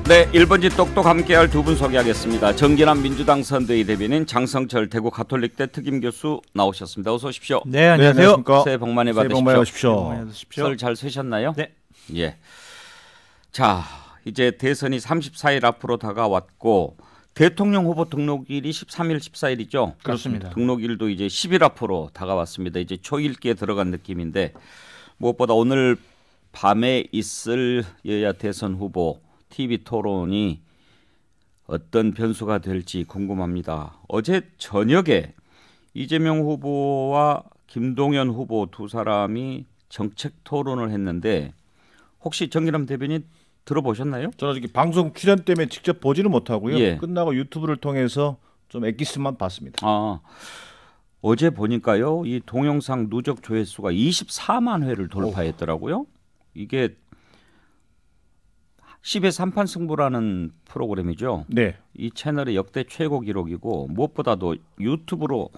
네, 1번지 똑똑 함께할 두 분 소개하겠습니다. 정진환 민주당 선대위 대변인, 장성철 대구 가톨릭대 특임교수 나오셨습니다. 어서 오십시오. 네, 안녕하세요. 네, 새해 복 많이 받으십시오. 받으십시오. 설 잘 쓰셨나요? 네. 예. 자, 이제 대선이 34일 앞으로 다가왔고 대통령 후보 등록일이 13일, 14일이죠. 그렇습니다. 등록일도 이제 10일 앞으로 다가왔습니다. 이제 초읽기에 들어간 느낌인데 무엇보다 오늘 밤에 있을 여야 대선 후보 TV 토론이 어떤 변수가 될지 궁금합니다. 어제 저녁에 이재명 후보와 김동연 후보 두 사람이 정책 토론을 했는데 혹시 정기남 대변인 들어보셨나요? 저는 이렇게 방송 출연 때문에 직접 보지는 못하고요. 예. 끝나고 유튜브를 통해서 좀 엑기스만 봤습니다. 어제 보니까요, 이 동영상 누적 조회수가 24만 회를 돌파했더라고요. 이게 10회 3판 승부라는 프로그램이죠. 네. 이 채널의 역대 최고 기록이고 무엇보다도 유튜브로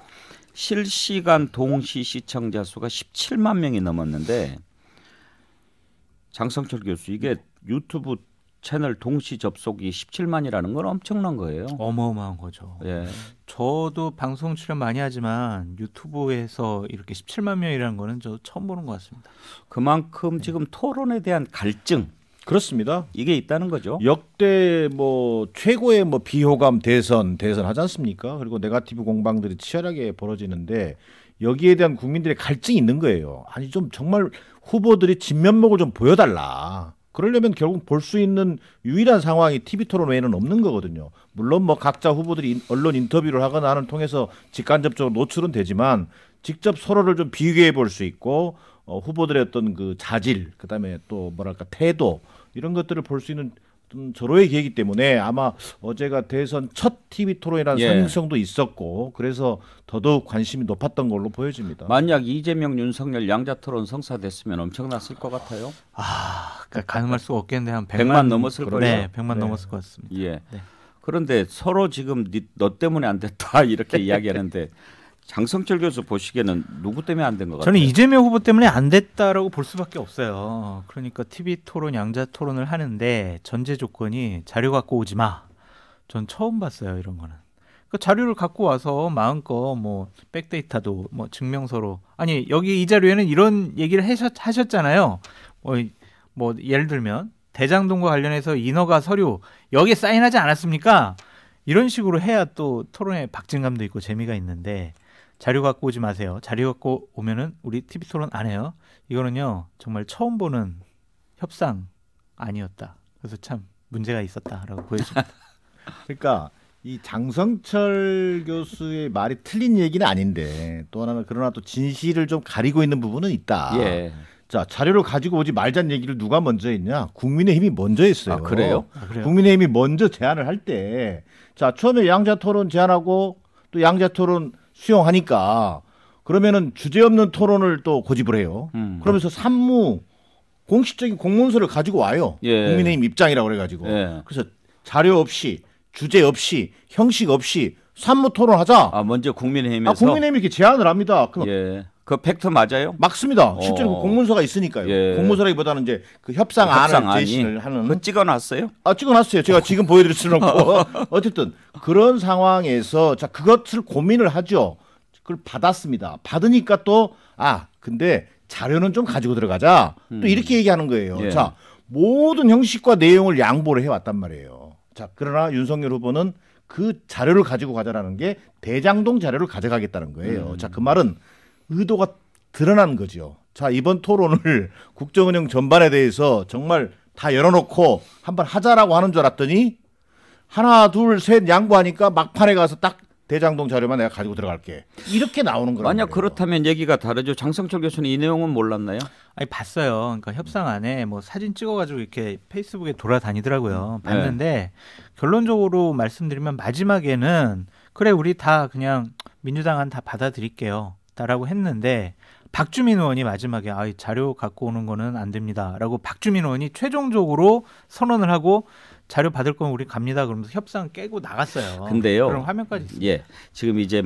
실시간 동시 시청자 수가 17만 명이 넘었는데 장성철 교수, 이게 유튜브 채널 동시 접속이 17만이라는 건 엄청난 거예요. 어마어마한 거죠. 예. 저도 방송 출연 많이 하지만 유튜브에서 이렇게 17만 명이라는 거는 저 처음 보는 것 같습니다. 그만큼 지금 토론에 대한 갈증, 그렇습니다. 이게 있다는 거죠. 역대 최고의 비호감 대선 하지 않습니까? 그리고 네거티브 공방들이 치열하게 벌어지는데 여기에 대한 국민들의 갈증이 있는 거예요. 아니 좀 정말 후보들이 진면목을 좀 보여달라. 그러려면 결국 볼 수 있는 유일한 상황이 TV 토론 외에는 없는 거거든요. 물론 각자 후보들이 언론 인터뷰를 하거나 하는 통해서 직간접적으로 노출은 되지만 직접 서로를 좀 비교해 볼 수 있고 후보들의 어떤 그 자질, 그다음에 또 태도 이런 것들을 볼 수 있는 좀 절호의 기회이기 때문에 아마 어제가 대선 첫 TV 토론이라는 상징성도 있었고 그래서 더더욱 관심이 높았던 걸로 보여집니다. 만약 이재명, 윤석열 양자 토론 성사됐으면 엄청났을 것 같아요. 그러니까 가늠할 수가 없겠는데 한 100만 넘었을 거예요. 네, 100만 넘었을 것 같습니다. 예. 네. 그런데 서로 지금 너 때문에 안 됐다 이렇게 이야기하는데 장성철 교수 보시기에는 누구 때문에 안 된 것 같아요? 저는 이재명 후보 때문에 안 됐다라고 볼 수밖에 없어요. 그러니까 TV 토론, 양자 토론을 하는데 전제 조건이 자료 갖고 오지 마. 전 처음 봤어요, 이런 거는. 그 자료를 갖고 와서 마음껏 백데이터도 증명서로, 아니 여기 이 자료에는 이런 얘기를 하셨잖아요. 예를 들면 대장동과 관련해서 인허가 서류 여기에 사인하지 않았습니까? 이런 식으로 해야 또 토론에 박진감도 있고 재미가 있는데 자료 갖고 오지 마세요. 자료 갖고 오면은 우리 TV 토론 안 해요. 이거는요 정말 처음 보는 협상 아니었다. 그래서 참 문제가 있었다라고 보여집니다. 그러니까 이 장성철 교수의 말이 틀린 얘기는 아닌데 또 하나는 그러나 또 진실을 좀 가리고 있는 부분은 있다. 예. 자, 자료를 가지고 오지 말자는 얘기를 누가 먼저 했냐? 국민의힘이 먼저 했어요. 그래요? 그래요? 국민의힘이 먼저 제안을 할 때, 자, 처음에 양자 토론 제안하고 또 양자 토론 수용하니까 그러면은 주제 없는 토론을 또 고집을 해요. 그러면서 산무 공식적인 공문서를 가지고 와요. 예. 국민의힘 입장이라고 그래가지고. 예. 그래서 자료 없이, 주제 없이, 형식 없이 산무 토론하자. 먼저 국민의힘에서 국민의힘이 이렇게 제안을 합니다. 그럼 예. 그 팩트 맞아요? 맞습니다. 실제로 그 공문서가 있으니까요. 예. 공문서라기보다는 이제 그 협상안을 제시를 하는. 그거 찍어놨어요? 찍어놨어요. 제가 지금 보여드릴 수는 없고 어쨌든 그런 상황에서 자 그것을 고민을 하죠. 그걸 받았습니다. 받으니까 또 근데 자료는 좀 가지고 들어가자. 또 이렇게 얘기하는 거예요. 예. 자 모든 형식과 내용을 양보를 해왔단 말이에요. 자 그러나 윤석열 후보는 그 자료를 가지고 가자라는 게 대장동 자료를 가져가겠다는 거예요. 자 그 말은 의도가 드러난 거죠. 자 이번 토론을 국정운영 전반에 대해서 정말 다 열어놓고 한번 하자라고 하는 줄 알았더니 하나 둘 셋 양보하니까 막판에 가서 딱 대장동 자료만 내가 가지고 들어갈게 이렇게 나오는 거란 만약 말이에요. 그렇다면 얘기가 다르죠. 장성철 교수는 이 내용은 몰랐나요? 아니 봤어요. 그러니까 협상안에 사진 찍어가지고 이렇게 페이스북에 돌아다니더라고요. 봤는데 결론적으로 말씀드리면 마지막에는 그래 우리 다 그냥 민주당은 다 받아들일게요. 라고 했는데 박주민 의원이 마지막에 자료 갖고 오는 거는 안 됩니다라고 박주민 의원이 최종적으로 선언을 하고 자료 받을 거면 우리 갑니다. 그러면서 협상 깨고 나갔어요. 근데요. 그런 화면까지 있습니다. 예. 지금 이제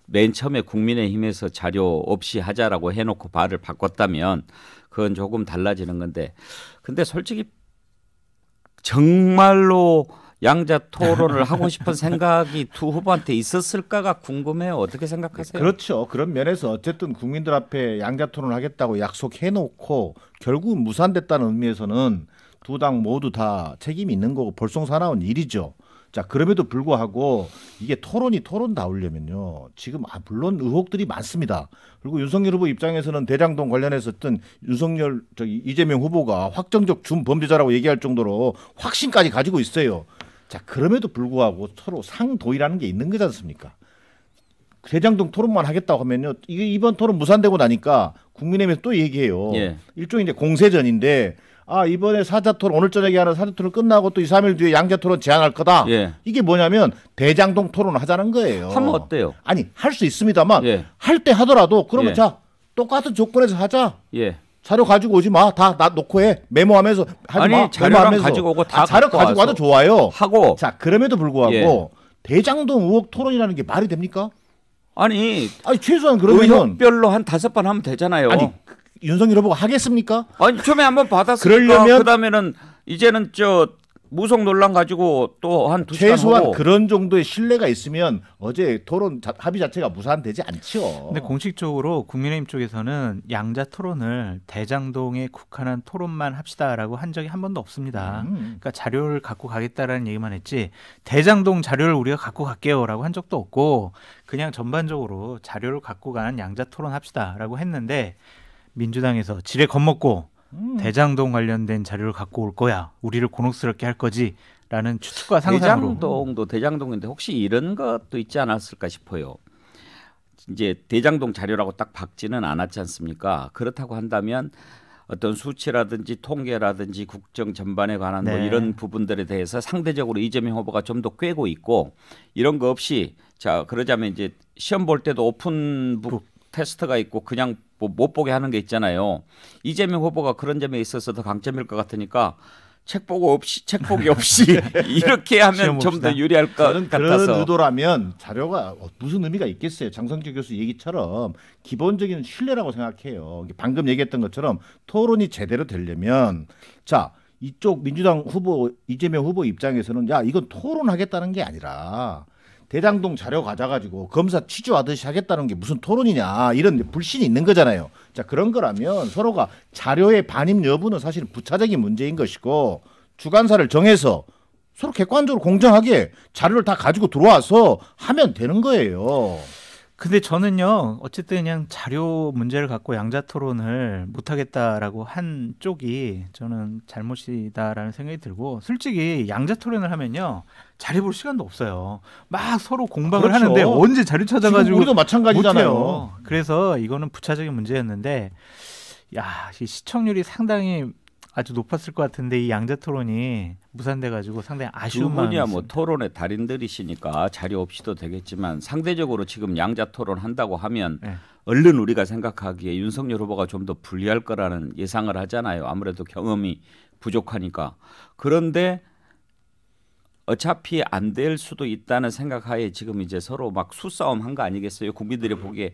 맨 처음에 국민의힘에서 자료 없이 하자라고 해놓고 발을 바꿨다면 그건 조금 달라지는 건데 근데 솔직히 정말로 양자 토론을 하고 싶은 생각이 두 후보한테 있었을까가 궁금해요. 어떻게 생각하세요? 그렇죠. 그런 면에서 어쨌든 국민들 앞에 양자 토론하겠다고 약속해놓고 결국 무산됐다는 의미에서는 두 당 모두 다 책임이 있는 거고 볼썽사나운 일이죠. 자, 그럼에도 불구하고 이게 토론다우려면요. 지금 물론 의혹들이 많습니다. 그리고 윤석열 후보 입장에서는 대장동 관련해서 어떤 이재명 후보가 확정적 준범죄자라고 얘기할 정도로 확신까지 가지고 있어요. 자, 그럼에도 불구하고 서로 상도이라는 게 있는 거지 않습니까? 대장동 토론만 하겠다고 하면요. 이게 이번 토론 무산되고 나니까 국민의힘에서 또 얘기해요. 예. 일종의 이제 공세전인데 이번에 사자토론 오늘 저녁에 하는 사자토론 끝나고 또 2, 3일 뒤에 양자토론 제안할 거다. 예. 이게 뭐냐면 대장동 토론을 하자는 거예요. 하면 어때요? 아니 할 수 있습니다만 예. 할 때 하더라도 그러면 예. 자 똑같은 조건에서 하자. 예. 자료 가지고 오지 마. 다 나 놓고 해. 메모하면서 하지 아니 마. 자료랑 메모하면서. 가지고 오고 다 자료 가지고 와도 좋아요. 하고. 자 그럼에도 불구하고 예. 대장동 의혹 토론이라는 게 말이 됩니까? 아니 최소한 그러면 의혹별로 한 5번 하면 되잖아요. 아니 윤석열 후보가 하겠습니까? 아니 처음에 한번 받았으니까 그러려면 그다음에는 이제는 저 무속 논란 가지고 또 한 2시간 최소한 하고. 그런 정도의 신뢰가 있으면 어제 토론 합의 자체가 무산되지 않죠. 근데 공식적으로 국민의힘 쪽에서는 양자 토론을 대장동에 국한한 토론만 합시다라고 한 적이 한 번도 없습니다. 그러니까 자료를 갖고 가겠다라는 얘기만 했지 대장동 자료를 우리가 갖고 갈게요라고 한 적도 없고 그냥 전반적으로 자료를 갖고 가는 양자 토론 합시다라고 했는데 민주당에서 지레 겁먹고 대장동 관련된 자료를 갖고 올 거야. 우리를 곤혹스럽게 할 거지라는 추측과 상상으로. 대장동도 대장동인데 혹시 이런 것도 있지 않았을까 싶어요. 이제 대장동 자료라고 딱 박지는 않았지 않습니까? 그렇다고 한다면 어떤 수치라든지 통계라든지 국정 전반에 관한 뭐 이런 부분들에 대해서 상대적으로 이재명 후보가 좀 더 꿰고 있고 이런 거 없이 자 그러자면 이제 시험 볼 때도 오픈북 테스트가 있고 그냥 못 보게 하는 게 있잖아요. 이재명 후보가 그런 점에 있어서 더 강점일 것 같으니까 책보기 없이 이렇게 하면 좀 더 유리할 것 저는 같아서. 그런 의도라면 자료가 무슨 의미가 있겠어요. 장성철 교수 얘기처럼 기본적인 신뢰라고 생각해요. 방금 얘기했던 것처럼 토론이 제대로 되려면 자 이쪽 민주당 후보 이재명 후보 입장에서는 야 이건 토론하겠다는 게 아니라 대장동 자료 가져가지고 검사 취조하듯이 하겠다는 게 무슨 토론이냐 이런 불신이 있는 거잖아요. 자 그런 거라면 서로가 자료의 반입 여부는 사실 부차적인 문제인 것이고 주관사를 정해서 서로 객관적으로 공정하게 자료를 다 가지고 들어와서 하면 되는 거예요. 근데 저는요 어쨌든 그냥 자료 문제를 갖고 양자 토론을 못하겠다라고 한 쪽이 저는 잘못이다라는 생각이 들고 솔직히 양자 토론을 하면요 자료 볼 시간도 없어요. 막 서로 공방을 그렇죠. 하는데 언제 자료 찾아가지고 우리도 마찬가지잖아요. 못해요. 그래서 이거는 부차적인 문제였는데 이 시청률이 상당히 아주 높았을 것 같은데 이 양자 토론이 무산돼가지고 상당히 아쉬운 마음이 분이야 있습니다. 뭐 토론의 달인들이시니까 자료 없이도 되겠지만 상대적으로 지금 양자 토론 한다고 하면 얼른 우리가 생각하기에 윤석열 후보가 좀 더 불리할 거라는 예상을 하잖아요. 아무래도 경험이 부족하니까. 그런데 어차피 안 될 수도 있다는 생각하에 지금 이제 서로 막 수싸움 한 거 아니겠어요? 국민들이 보기에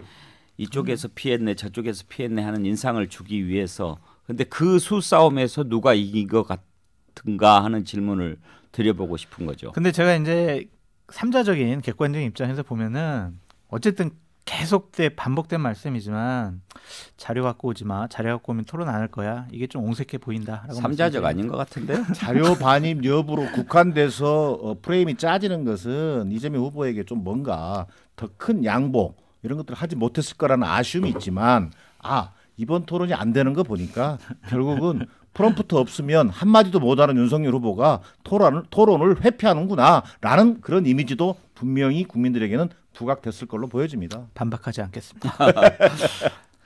이쪽에서 피했네 저쪽에서 피했네 하는 인상을 주기 위해서. 근데 그 수싸움에서 누가 이긴 것 같은가 하는 질문을 드려보고 싶은 거죠. 근데 제가 이제 3자적인 객관적인 입장에서 보면은 어쨌든 반복된 말씀이지만 자료 갖고 오지 마. 자료 갖고 오면 토론 안 할 거야. 이게 좀 옹색해 보인다라고. 3자적 아닌 것 같은데요? 자료 반입 여부로 국한돼서 프레임이 짜지는 것은 이재명 후보에게 좀 뭔가 더 큰 양보 이런 것들을 하지 못했을 거라는 아쉬움이 있지만 이번 토론이 안 되는 거 보니까 결국은 프롬프트 없으면 한마디도 못하는 윤석열 후보가 토론을 회피하는구나라는 그런 이미지도 분명히 국민들에게는 부각됐을 걸로 보여집니다. 반박하지 않겠습니다.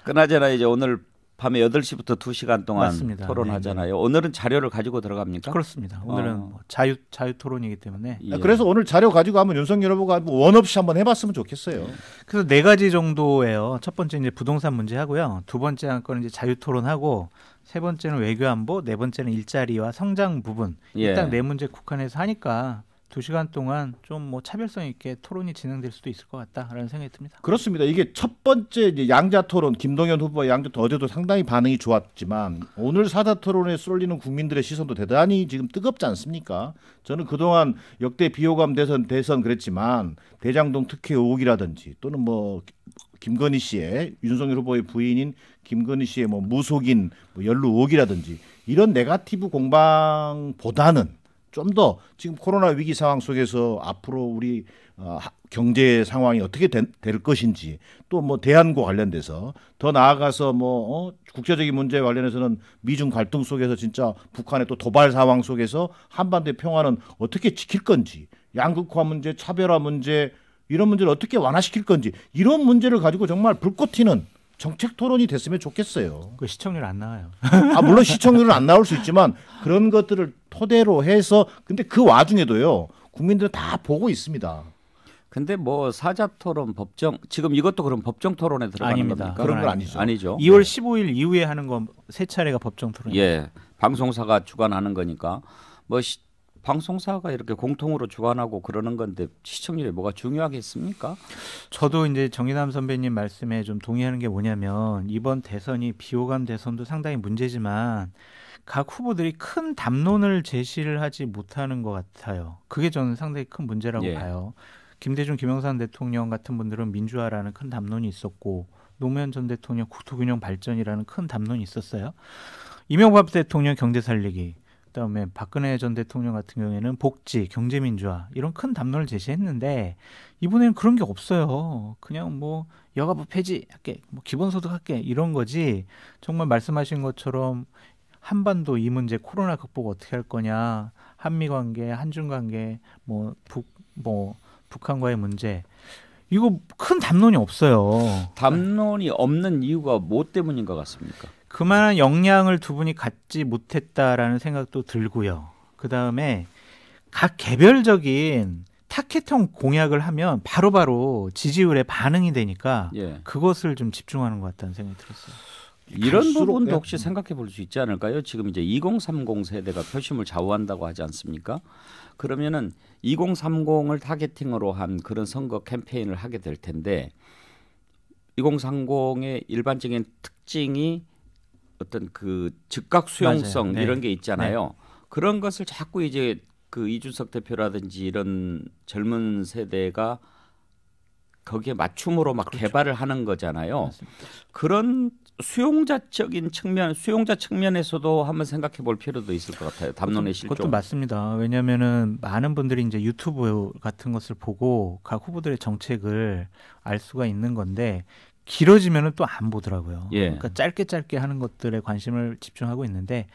그나저나 이제 오늘 밤에 8시부터 2시간 동안 맞습니다. 토론하잖아요. 오늘은 자료를 가지고 들어갑니까? 그렇습니다. 오늘은 뭐 자유 토론이기 때문에. 예. 그래서 오늘 자료 가지고 한번 윤석열 후보가 원 없이 한번 해봤으면 좋겠어요. 그래서 4가지 정도예요. 첫 번째 이제 부동산 문제 하고요. 두 번째 안건은 이제 자유 토론하고 세 번째는 외교안보, 네 번째는 일자리와 성장 부분. 예. 일단 네 문제 국한해서 하니까 2시간 동안 좀 뭐 차별성 있게 토론이 진행될 수도 있을 것 같다라는 생각이 듭니다. 그렇습니다. 이게 첫 번째 이제 양자 토론 김동연 후보와 양자 토론 어제도 상당히 반응이 좋았지만 오늘 사자 토론에 쏠리는 국민들의 시선도 대단히 지금 뜨겁지 않습니까? 저는 그동안 역대 비호감 대선 그랬지만 대장동 특혜 의혹이라든지 또는 뭐 김건희 씨의 윤석열 후보의 부인인 김건희 씨의 뭐 무속인 뭐 연루 의혹이라든지 이런 네거티브 공방보다는 좀 더 지금 코로나 위기 상황 속에서 앞으로 우리 경제 상황이 어떻게 될 것인지 또 뭐 대안과 관련돼서 더 나아가서 뭐 국제적인 문제 관련해서는 미중 갈등 속에서 진짜 북한의 또 도발 상황 속에서 한반도의 평화는 어떻게 지킬 건지 양극화 문제, 차별화 문제 이런 문제를 어떻게 완화시킬 건지 이런 문제를 가지고 정말 불꽃 튀는 정책 토론이 됐으면 좋겠어요. 그 시청률 안 나와요. 물론 시청률은 안 나올 수 있지만 그런 것들을 토대로 해서 근데 그 와중에도요. 국민들은 다 보고 있습니다. 근데 뭐 사자 토론 법정 지금 이것도 그럼 법정 토론에 들어가는 아닙니다. 겁니까? 그런 건 아니죠. 아니죠. 2월 15일 이후에 하는 건 세 차례가 법정 토론이에요. 예. 방송사가 주관하는 거니까 뭐 방송사가 이렇게 공통으로 주관하고 그러는 건데 시청률이 뭐가 중요하겠습니까? 저도 이제 정의남 선배님 말씀에 좀 동의하는 게 뭐냐면 이번 대선이 비호감 대선도 상당히 문제지만 각 후보들이 큰 담론을 제시를 하지 못하는 것 같아요. 그게 저는 상당히 큰 문제라고 예. 봐요. 김대중, 김영삼 대통령 같은 분들은 민주화라는 큰 담론이 있었고 노무현 전 대통령 국토균형 발전이라는 큰 담론이 있었어요. 이명박 대통령 경제 살리기, 그다음에 박근혜 전 대통령 같은 경우에는 복지, 경제 민주화 이런 큰 담론을 제시했는데 이번에는 그런 게 없어요. 그냥 뭐 여가부 폐지할게, 뭐 기본소득 할게 이런 거지. 정말 말씀하신 것처럼 한반도 이 문제 코로나 극복 어떻게 할 거냐, 한미 관계, 한중 관계, 뭐 북한과의 문제 이거 큰 담론이 없어요. 담론이 없는 이유가 뭐 때문인 것 같습니까? 그만한 역량을 두 분이 갖지 못했다라는 생각도 들고요. 그 다음에 각 개별적인 타겟형 공약을 하면 바로바로 지지율에 반응이 되니까 예. 그것을 좀 집중하는 것 같다는 생각이 들었어요. 이런 갈수록 부분도 혹시 생각해 볼 수 있지 않을까요? 지금 이제 2030 세대가 표심을 좌우한다고 하지 않습니까? 그러면은 2030을 타겟팅으로 한 그런 선거 캠페인을 하게 될 텐데 2030의 일반적인 특징이 어떤 그 즉각 수용성 네. 이런 게 있잖아요. 그런 것을 자꾸 이제 그 이준석 대표라든지 이런 젊은 세대가 거기에 맞춤으로 막 그렇죠. 개발을 하는 거잖아요. 맞습니다. 그런 수용자적인 측면, 수용자 측면에서도 한번 생각해 볼 필요도 있을 것 같아요. 담론의 실종. 그것도 맞습니다. 왜냐하면은 많은 분들이 이제 유튜브 같은 것을 보고 각 후보들의 정책을 알 수가 있는 건데 길어지면은 또 안 보더라고요. 예. 그러니까 짧게 하는 것들에 관심을 집중하고 있는데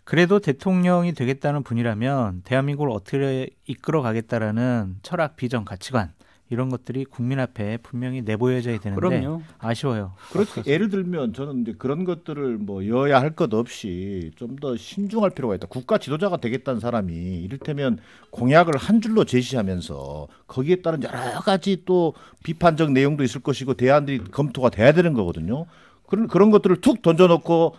그래도 대통령이 되겠다는 분이라면 대한민국을 어떻게 이끌어 가겠다라는 철학, 비전, 가치관 이런 것들이 국민 앞에 분명히 내보여져야 되는데 그럼요. 아쉬워요. 그렇죠. 예를 들면 저는 이제 그런 것들을 뭐 여야 할 것 없이 좀 더 신중할 필요가 있다. 국가 지도자가 되겠다는 사람이 이를테면 공약을 한 줄로 제시하면서 거기에 따른 여러 가지 또 비판적 내용도 있을 것이고 대안들이 검토가 돼야 되는 거거든요. 그런 것들을 툭 던져놓고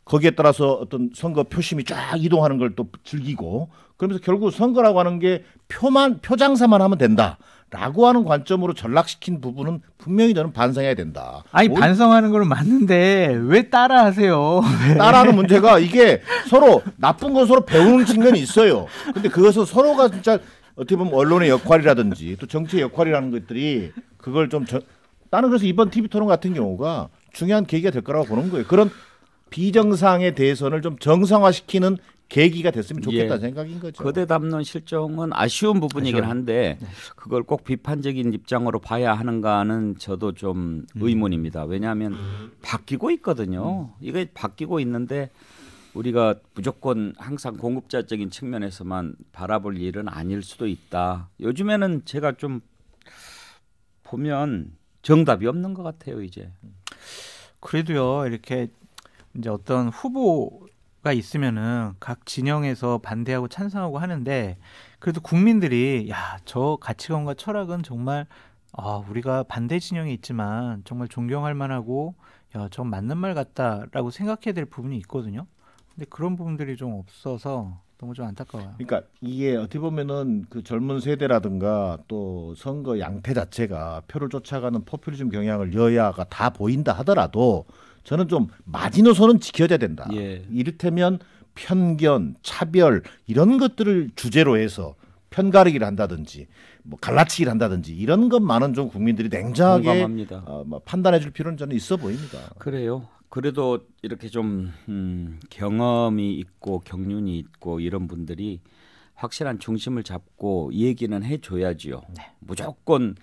거기에 따라서 어떤 선거 표심이 쫙 이동하는 걸 또 즐기고 그러면서 결국 선거라고 하는 게 표장사만 하면 된다. 라고 하는 관점으로 전락시킨 부분은 분명히 저는 반성해야 된다. 아니 반성하는 건 맞는데 왜 따라하세요? 따라하는 문제가 이게 서로 나쁜 건 서로 배우는 측면이 있어요. 근데 그것은 서로가 진짜 어떻게 보면 언론의 역할이라든지 또 정치의 역할이라는 것들이 그걸 좀 나는 그래서 이번 TV 토론 같은 경우가 중요한 계기가 될 거라고 보는 거예요. 그런 비정상의 대선을 좀 정상화시키는 계기가 됐으면 좋겠다는 생각인 거죠. 거대 담론 실종은 아쉬운 부분이긴 한데 그걸 꼭 비판적인 입장으로 봐야 하는가는 저도 좀 의문입니다. 왜냐하면 바뀌고 있거든요. 이게 바뀌고 있는데 우리가 무조건 항상 공급자적인 측면에서만 바라볼 일은 아닐 수도 있다. 요즘에는 제가 좀 보면 정답이 없는 것 같아요. 이제. 그래도요 이렇게 이제 어떤 후보가 있으면은 각 진영에서 반대하고 찬성하고 하는데 그래도 국민들이 야, 저 가치관과 철학은 정말 우리가 반대 진영에 있지만 정말 존경할 만하고 야, 저 맞는 말 같다라고 생각해야 될 부분이 있거든요. 근데 그런 부분들이 좀 없어서 너무 좀 안타까워요. 그러니까 이게 어떻게 보면은 그 젊은 세대라든가 또 선거 양태 자체가 표를 쫓아가는 포퓰리즘 경향을 여야가 다 보인다 하더라도 저는 좀 마지노선은 지켜져야 된다. 예. 이를테면 편견, 차별 이런 것들을 주제로 해서 편가르기를 한다든지 뭐 갈라치기를 한다든지 이런 것만은 좀 국민들이 냉정하게 공감합니다. 뭐 판단해줄 필요는 저는 있어 보입니다. 그래요. 그래도 이렇게 좀 경험이 있고 경륜이 있고 이런 분들이 확실한 중심을 잡고 얘기는 해줘야지요. 무조건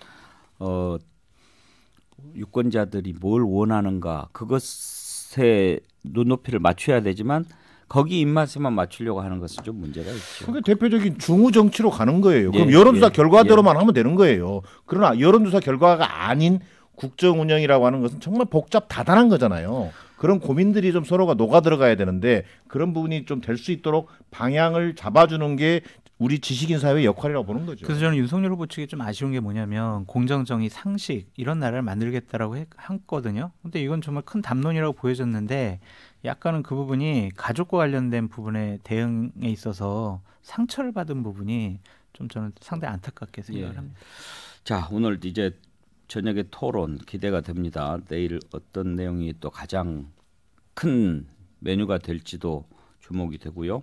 유권자들이 뭘 원하는가 그것에 눈높이를 맞춰야 되지만 거기 입맛에만 맞추려고 하는 것은 좀 문제가 있죠. 그게 대표적인 중후 정치로 가는 거예요. 그럼 예, 여론조사 예, 결과대로만 하면 되는 거예요. 그러나 여론조사 결과가 아닌 국정 운영이라고 하는 것은 정말 복잡 다단한 거잖아요. 그런 고민들이 좀 서로가 녹아 들어가야 되는데 그런 부분이 좀 될 수 있도록 방향을 잡아주는 게 우리 지식인 사회의 역할이라고 보는 거죠. 그래서 저는 윤석열 후보 측이 좀 아쉬운 게 뭐냐면 공정정의 상식 이런 나라를 만들겠다라고 했거든요. 근데 이건 정말 큰 담론이라고 보여졌는데 약간은 그 부분이 가족과 관련된 부분의 대응에 있어서 상처를 받은 부분이 좀 저는 상당히 안타깝게 생각을 예. 합니다. 자, 오늘 이제 저녁에 토론 기대가 됩니다. 내일 어떤 내용이 또 가장 큰 메뉴가 될지도 주목이 되고요.